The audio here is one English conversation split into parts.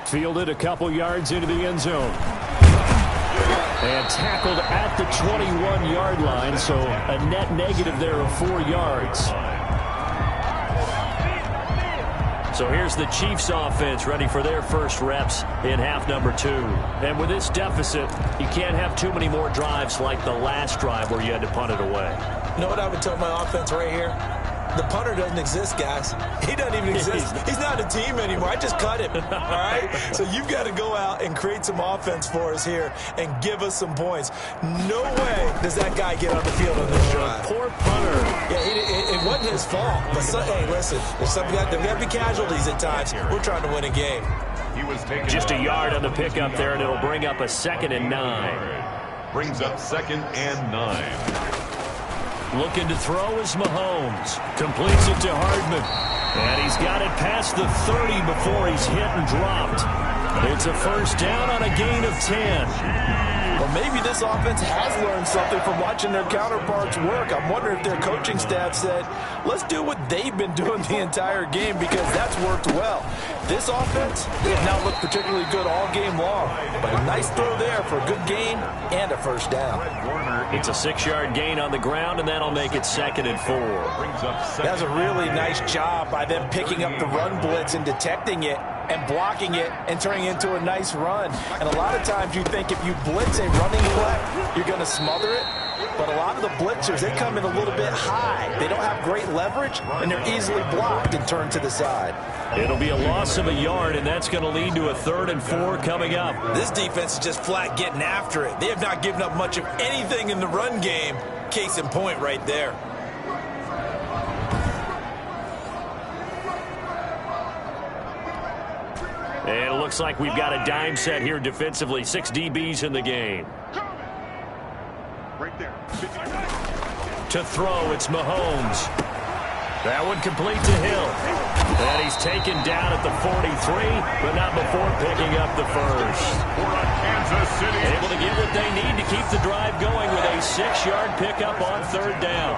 Fielded a couple yards into the end zone. And tackled at the 21-yard line, so a net negative there of 4 yards. So here's the Chiefs offense ready for their first reps in half number 2. And with this deficit, you can't have too many more drives like the last drive where you had to punt it away. You know what I would tell my offense right here? The punter doesn't exist, guys. He doesn't even exist. He's not a team anymore. I just cut him, all right? So you've got to go out and create some offense for us here and give us some points. No way does that guy get on the field on this drive. Poor punter. Yeah, it wasn't his fault. But, hey, listen, there's got to be casualties at times. We're trying to win a game. Just a yard on the pickup there, and it'll bring up a 2nd and 9. Brings up 2nd and 9. Looking to throw is Mahomes. Completes it to Hardman. And he's got it past the 30 before he's hit and dropped. It's a first down on a gain of 10. Well, maybe this offense has learned something from watching their counterparts work. I'm wondering if their coaching staff said, let's do what they've been doing the entire game because that's worked well. This offense, they have not looked particularly good all game long. But a nice throw there for a good gain and a first down. It's a 6-yard gain on the ground, and that'll make it 2nd and 4. That's a really nice job by them picking up the run blitz and detecting it and blocking it and turning it into a nice run. And a lot of times you think if you blitz a running play, you're going to smother it. But a lot of the blitzers, they come in a little bit high. They don't have great leverage, and they're easily blocked and turned to the side. It'll be a loss of a yard, and that's going to lead to a 3rd and 4 coming up. This defense is just flat getting after it. They have not given up much of anything in the run game. Case in point right there. And it looks like we've got a dime set here defensively. 6 DBs in the game. Right there. To throw, it's Mahomes. That one complete to Hill. And he's taken down at the 43, but not before picking up the first. Kansas City. Able to get what they need to keep the drive going with a 6-yard pickup on 3rd down.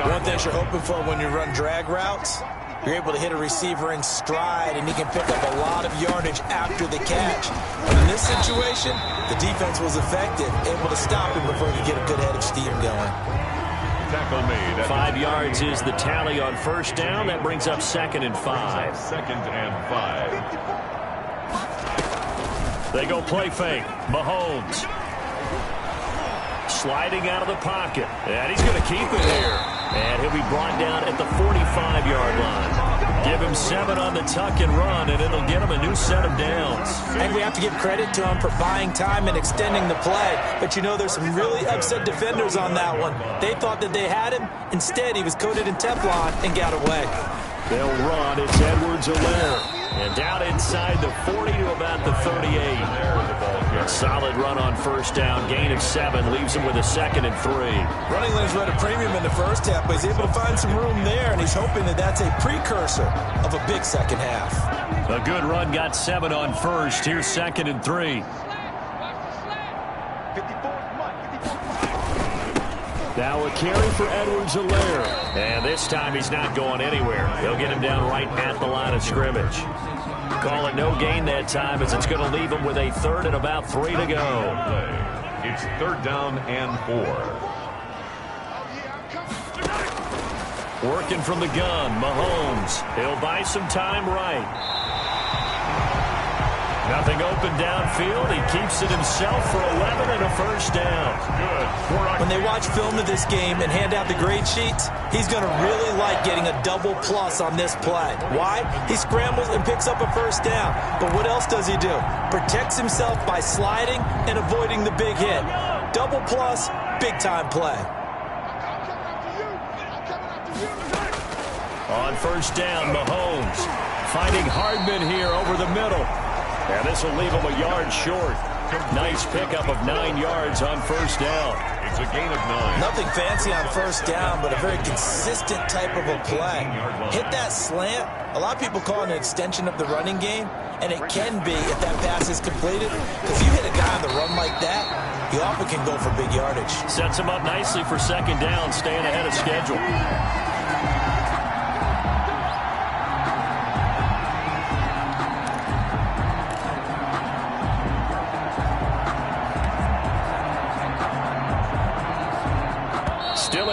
One thing you're hoping for when you run drag routes, you're able to hit a receiver in stride, and he can pick up a lot of yardage after the catch. But in this situation, the defense was effective, able to stop him before he could get a good head of steam going. Tackle made. 5 yards is the tally on first down. That brings up 2nd and 5. 2nd and 5. They go play fake. Mahomes. Sliding out of the pocket. And he's going to keep it here. And he'll be brought down at the 45-yard line. Give him 7 on the tuck and run, and it'll get him a new set of downs. And we have to give credit to him for buying time and extending the play. But, you know, there's some really upset defenders on that one. They thought that they had him. Instead, he was coated in Teflon and got away. They'll run. It's Edwards-Helaire. And down inside the 40 to about the 38. A solid run on first down. Gain of 7 leaves him with a 2nd and 3. Running lanes were at a premium in the first half, but he's able to find some room there, and he's hoping that that's a precursor of a big second half. A good run got 7 on first. Here's 2nd and 3. Now a carry for Edwards-Helaire. And this time he's not going anywhere. He'll get him down right at the line of scrimmage. Call it no gain that time as it's going to leave him with a 3rd and about 3 to go. It's 3rd down and 4. Working from the gun, Mahomes. He'll buy some time right. Nothing open downfield. He keeps it himself for 11 and a first down. When they watch film of this game and hand out the grade sheets, he's going to really like getting a double plus on this play. Why? He scrambles and picks up a first down. But what else does he do? Protects himself by sliding and avoiding the big hit. Double plus, big time play. On first down, Mahomes finding Hardman here over the middle. And this will leave him a yard short. Nice pickup of 9 yards on first down. It's a gain of 9. Nothing fancy on first down, but a very consistent type of a play. Hit that slant. A lot of people call it an extension of the running game, and it can be if that pass is completed. Because you hit a guy on the run like that, you often can go for big yardage. Sets him up nicely for second down, staying ahead of schedule.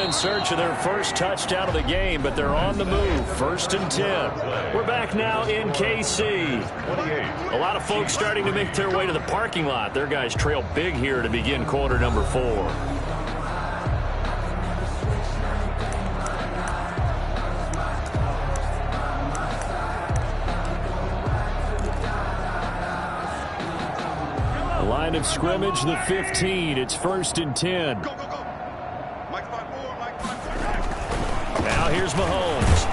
in search of their first touchdown of the game, but they're on the move. 1st and 10. We're back now in KC. A lot of folks starting to make their way to the parking lot. Their guys trail big here to begin quarter number 4. Line of scrimmage, the 15. It's 1st and 10. Now here's Mahomes.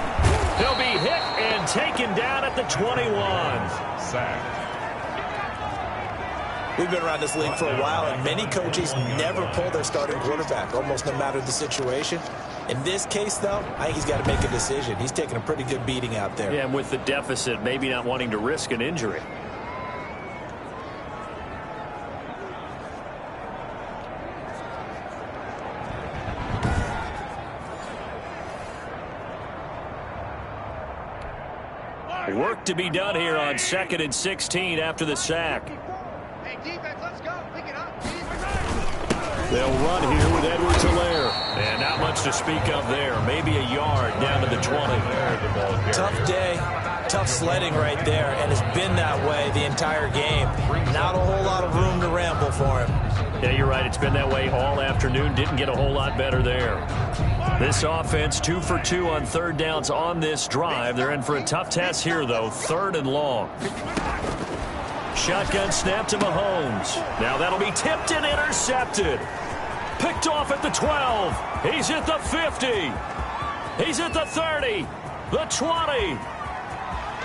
He'll be hit and taken down at the 21. Sacked. We've been around this league for a while, and many coaches never pull their starting quarterback, almost no matter the situation. In this case, though, I think he's got to make a decision. He's taking a pretty good beating out there. Yeah, and with the deficit, maybe not wanting to risk an injury. Work to be done here on 2nd and 16 after the sack. Hey, defense, let's go. Pick it up. They'll run here with Edwards-Helaire. And not much to speak of there. Maybe a yard down to the 20. Tough day, tough sledding right there, and it's been that way the entire game. Not a whole lot of room to ramble for him. Yeah, you're right. It's been that way all afternoon. Didn't get a whole lot better there. This offense 2 for 2 on 3rd downs on this drive. They're in for a tough test here, though. 3rd and long. Shotgun snap to Mahomes. Now that'll be tipped and intercepted. Picked off at the 12. He's at the 50. He's at the 30. The 20.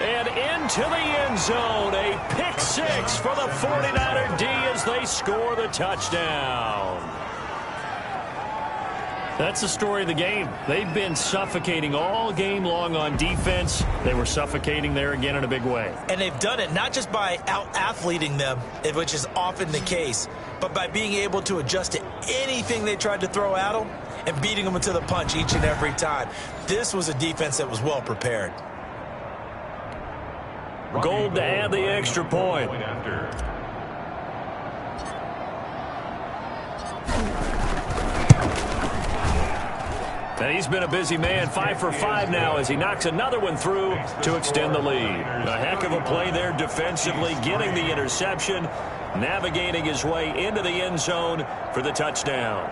And into the end zone. A pick 6 for the 49er D as they score the touchdown. That's the story of the game. They've been suffocating all game long on defense. They were suffocating there again in a big way. And they've done it not just by out-athleting them, which is often the case, but by being able to adjust to anything they tried to throw at them and beating them to the punch each and every time. This was a defense that was well prepared. Gold to add the extra point. And he's been a busy man, 5 for 5 now as he knocks another one through to extend the lead. A heck of a play there defensively, getting the interception, navigating his way into the end zone for the touchdown.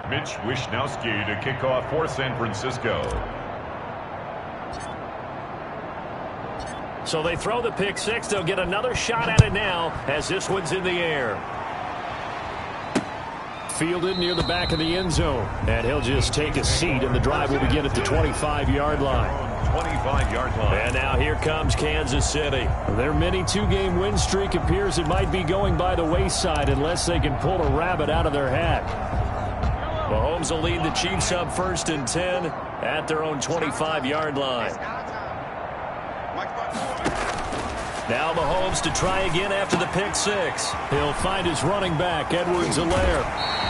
Mitch Wishnowsky to kick off for San Francisco. So they throw the pick 6. They'll get another shot at it now as this one's in the air. Fielded near the back of the end zone. And he'll just take a seat, and the drive will begin at the 25-yard line. 25-yard line. And now here comes Kansas City. Their mini 2-game win streak appears it might be going by the wayside unless they can pull a rabbit out of their hat. Mahomes will lead the Chiefs up 1st and 10 at their own 25-yard line. Now Mahomes to try again after the pick 6. He'll find his running back, Edwards-Helaire.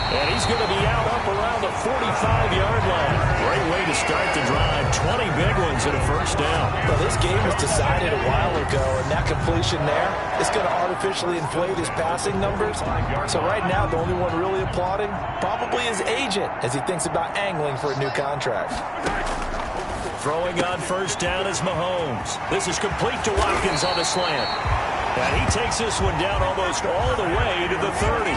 And he's going to be out up around the 45-yard line. Great way to start the drive. 20 big ones and a first down. Well, this game was decided a while ago, and that completion there is going to artificially inflate his passing numbers. So right now, the only one really applauding probably his agent as he thinks about angling for a new contract. Throwing on first down is Mahomes. This is complete to Watkins on a slant. And he takes this one down almost all the way to the 30.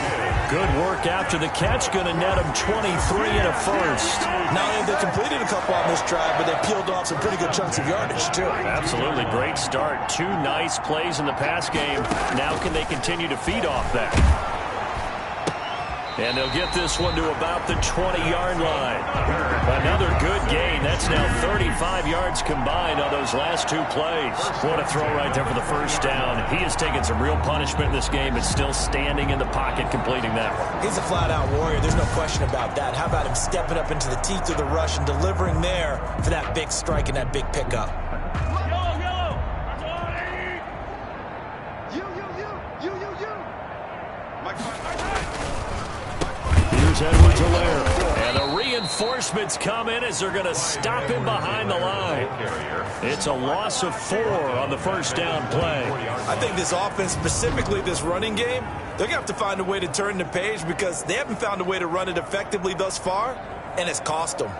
Good work after the catch. Going to net him 23 and a first. Not only have they completed a couple on this drive, but they peeled off some pretty good chunks of yardage, too. Absolutely. Great start. 2 nice plays in the pass game. Now can they continue to feed off that? And they'll get this one to about the 20-yard line. Another good gain. That's now 35 yards combined on those last 2 plays. What a throw right there for the first down. He has taken some real punishment in this game, but still standing in the pocket completing that one. He's a flat-out warrior. There's no question about that. How about him stepping up into the teeth of the rush and delivering there for that big strike and that big pickup? Here's Edwards-Helaire. And the reinforcements come in as they're going to stop him behind the line. It's a loss of 4 on the first down play. I think this offense, specifically this running game, they're going to have to find a way to turn the page because they haven't found a way to run it effectively thus far, and it's cost them.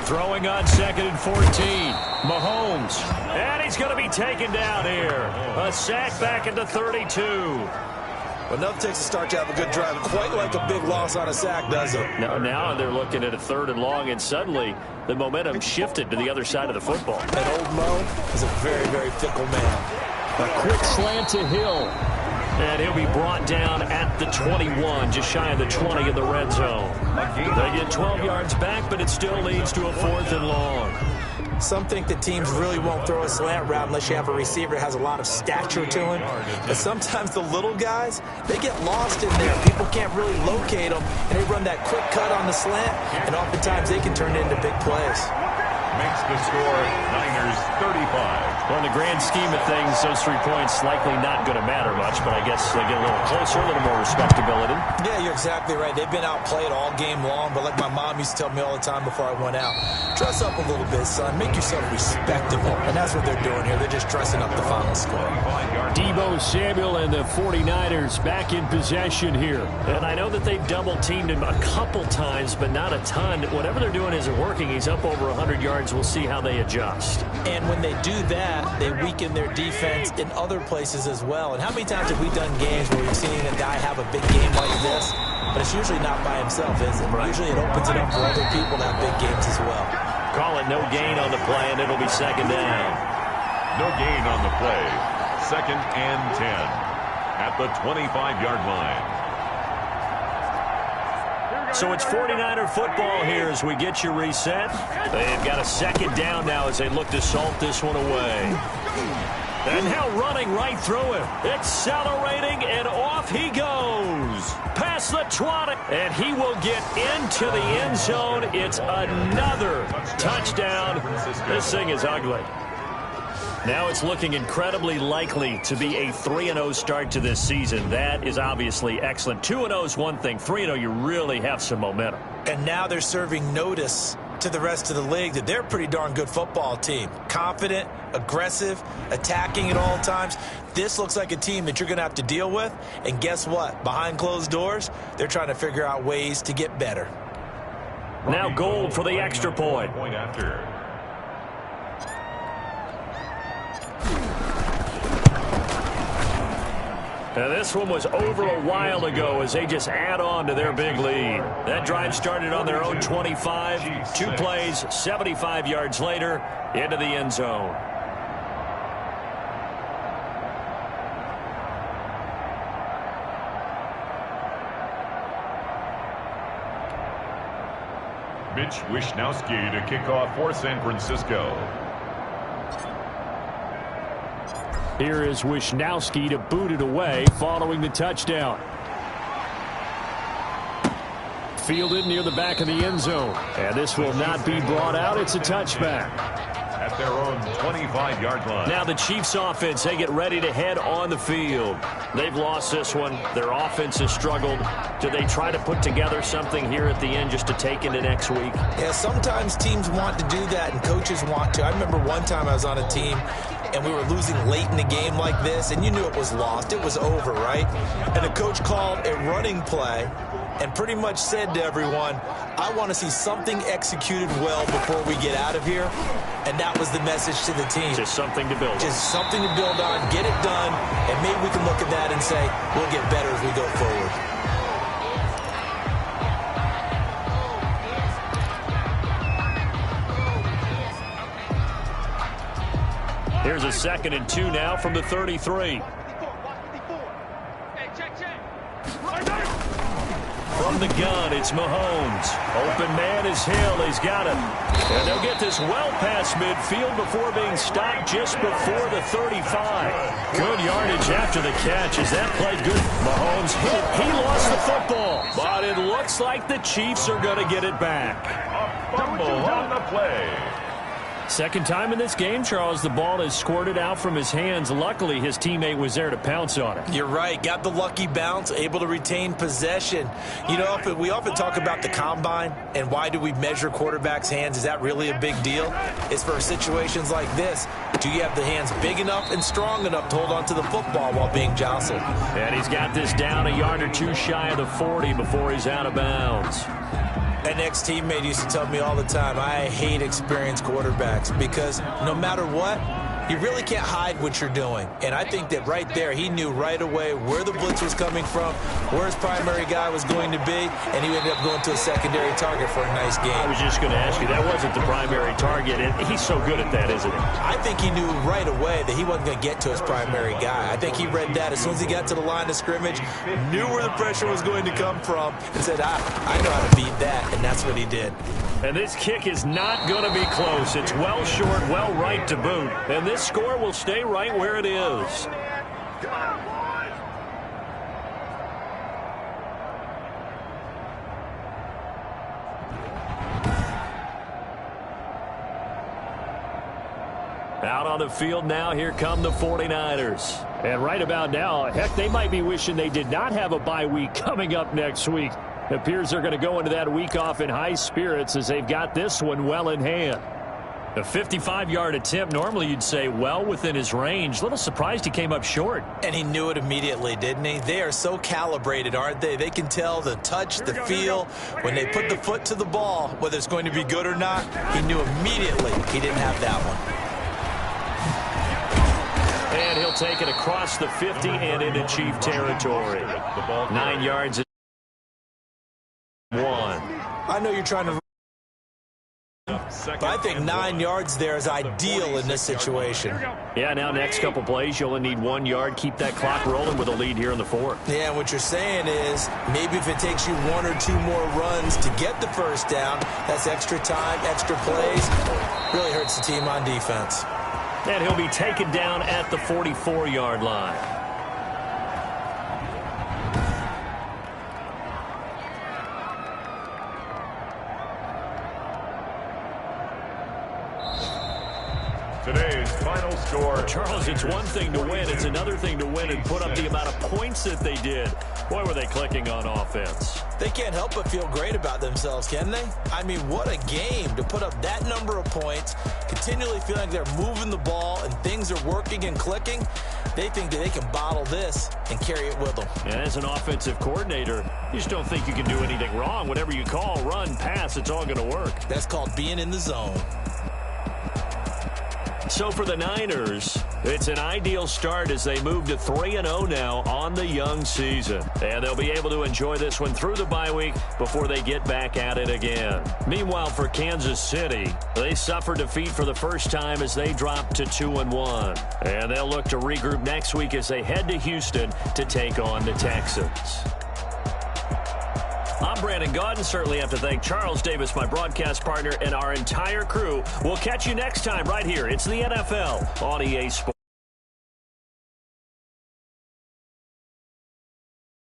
Throwing on 2nd and 14. Mahomes. And he's going to be taken down here. A sack back into 32. Well, enough takes to start to have a good drive. Quite like a big loss on a sack, does it? Now they're looking at a 3rd and long, and suddenly the momentum shifted to the other side of the football. And old Mo is a very, very fickle man. A quick slant to Hill. And he'll be brought down at the 21, just shy of the 20 in the red zone. They get 12 yards back, but it still leads to a 4th and long. Some think that teams really won't throw a slant route unless you have a receiver that has a lot of stature to him. But sometimes the little guys, they get lost in there. People can't really locate them, and they run that quick cut on the slant, and oftentimes they can turn it into big plays. Makes the score Niners 35. Well, in the grand scheme of things, those 3 points likely not going to matter much, but I guess they get a little closer, a little more respectability. Yeah, you're exactly right. They've been outplayed all game long, but like my mom used to tell me all the time before I went out, dress up a little bit, son. Make yourself respectable. And that's what they're doing here. They're just dressing up the final score. Deebo Samuel and the 49ers back in possession here. And I know that they've double-teamed him a couple times, but not a ton. Whatever they're doing isn't working. He's up over 100 yards. We'll see how they adjust. And when they do that, they weaken their defense in other places as well. And how many times have we done games where we've seen a guy have a big game like this, but it's usually not by himself, is it? Right. Usually it opens it up for other people to have big games as well. Call it no gain on the play, and it'll be 2nd down. No gain on the play. 2nd and 10 at the 25-yard line. So it's 49er football here as we get you reset. They've got a 2nd down now as they look to salt this one away. And now running right through him. Accelerating, and off he goes. Past the 20. And he will get into the end zone. It's another touchdown. This thing is ugly. Now it's looking incredibly likely to be a 3-0 start to this season. That is obviously excellent. 2-0 is one thing. 3-0, you really have some momentum. And now they're serving notice to the rest of the league that they're a pretty darn good football team. Confident, aggressive, attacking at all times. This looks like a team that you're going to have to deal with. And guess what? Behind closed doors, they're trying to figure out ways to get better. Now Gold for the extra point. Point after. Now this one was over a while ago as they just add on to their big lead. That drive started on their own 25. 2 plays, 75 yards later, into the end zone. Mitch Wishnowsky to kick off for San Francisco. Here is Wishnowsky to boot it away following the touchdown. Fielded near the back of the end zone. And this will not be brought out. It's a touchback. At their own 25-yard line. Now the Chiefs offense, they get ready to head on the field. They've lost this one. Their offense has struggled. Do they try to put together something here at the end just to take into next week? Yeah, sometimes teams want to do that and coaches want to. I remember one time I was on a team and we were losing late in the game like this, and you knew it was lost. It was over, right? And the coach called a running play and pretty much said to everyone, I want to see something executed well before we get out of here. And that was the message to the team. Just something to build on. Just something to build on, get it done, and maybe we can look at that and say, we'll get better as we go forward. Here's a 2nd and 2 now from the 33. From the gun, it's Mahomes. Open man is Hill. He's got him. And they'll get this well past midfield before being stopped just before the 35. Good yardage after the catch. Is that play good? Mahomes hit. He lost the football. But it looks like the Chiefs are going to get it back. A fumble on the play. Second time in this game, Charles, the ball is squirted out from his hands. Luckily, his teammate was there to pounce on it. You're right. Got the lucky bounce, able to retain possession. You know, we often talk about the combine and why do we measure quarterbacks' hands. Is that really a big deal? It's for situations like this. Do you have the hands big enough and strong enough to hold on to the football while being jostled? And he's got this down a yard or two shy of the 40 before he's out of bounds. An ex-teammate used to tell me all the time, I hate experienced quarterbacks because no matter what, you really can't hide what you're doing. And I think that right there, he knew right away where the blitz was coming from, where his primary guy was going to be, and he ended up going to a secondary target for a nice game. I was just going to ask you, that wasn't the primary target, and he's so good at that, isn't he? I think he knew right away that he wasn't going to get to his primary guy. I think he read that as soon as he got to the line of scrimmage, knew where the pressure was going to come from, and said, I know how to beat that, and that's what he did. And this kick is not going to be close. It's well short, well right to boot. And this score will stay right where it is. Come on, boys! Out on the field now, here come the 49ers. And right about now, heck, they might be wishing they did not have a bye week coming up next week. It appears they're going to go into that week off in high spirits as they've got this one well in hand. A 55-yard attempt, normally you'd say well within his range. A little surprised he came up short. And he knew it immediately, didn't he? They are so calibrated, aren't they? They can tell the touch, the feel. When they put the foot to the ball, whether it's going to be good or not, he knew immediately he didn't have that one. And he'll take it across the 50 and into Chief territory. 9 yards. I know you're trying to, but I think 9 yards there is ideal in this situation. Yeah, now next couple plays, you'll only need 1 yard. Keep that clock rolling with a lead here in the fourth. Yeah, what you're saying is maybe if it takes you 1 or 2 more runs to get the first down, that's extra time, extra plays. Really hurts the team on defense. And he'll be taken down at the 44-yard line. Today's final score. Charles, it's one thing to win. It's another thing to win and put up the amount of points that they did. Boy, were they clicking on offense. They can't help but feel great about themselves, can they? I mean, what a game to put up that number of points, continually feeling like they're moving the ball and things are working and clicking. They think that they can bottle this and carry it with them. And as an offensive coordinator, you just don't think you can do anything wrong. Whatever you call, run, pass, it's all going to work. That's called being in the zone. So for the Niners, it's an ideal start as they move to 3-0 now on the young season. And they'll be able to enjoy this one through the bye week before they get back at it again. Meanwhile, for Kansas City, they suffered defeat for the first time as they dropped to 2-1. And they'll look to regroup next week as they head to Houston to take on the Texans. I'm Brandon Gaudin. Certainly have to thank Charles Davis, my broadcast partner, and our entire crew. We'll catch you next time right here. It's the NFL on EA Sports.